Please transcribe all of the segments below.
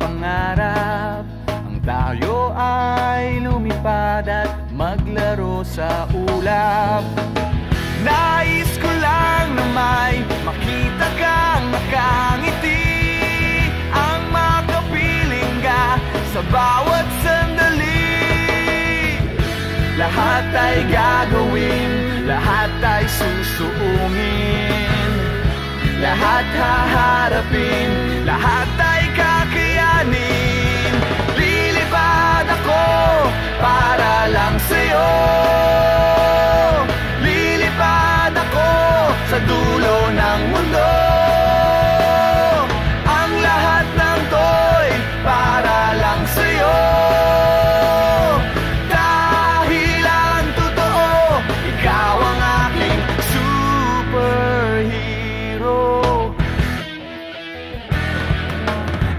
pangarap, ang tayo ay lumipad at maglaro sa ulap. Nais ko lang na may makita kang nakangiti, ang makapiling ka sa bawat sandali. Lahat ay gagawin, lahat ay susuungin, lahat haharapin, lahat ay kakayanin. Lilipad ako para lang sa'yo, lilipad ako sa dulo ng mundo. Ang lahat ng to'y para lang sa'yo, dahil ang totoo, ikaw ang aking superhero.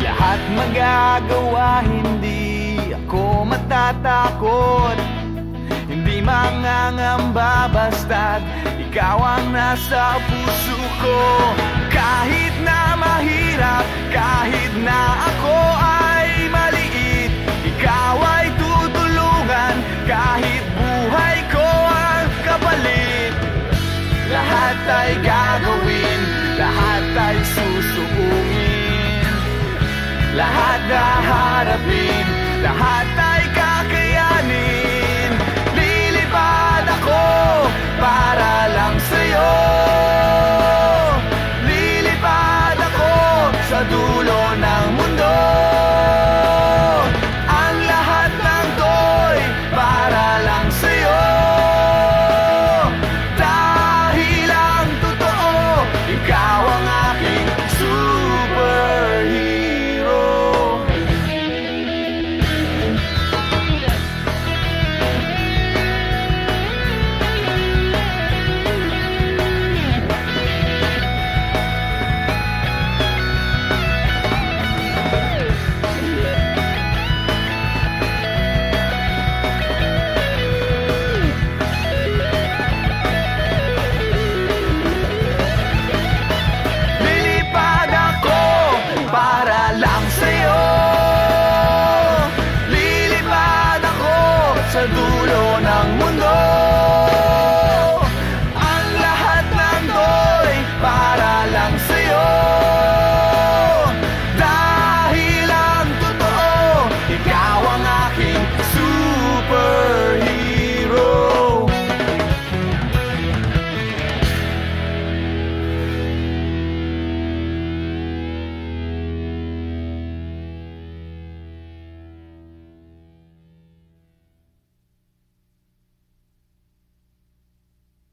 Lahat magagawa, hindi ako matatakot, hindi mangangamba basta't ikaw ang nasa puso ko. Kahit na mahirap, kahit na ako ay maliit, ikaw ay tutulungan kahit buhay ko ang kapalit. Lahat ay gagawin, lahat ay susuungin, lahat haharapin,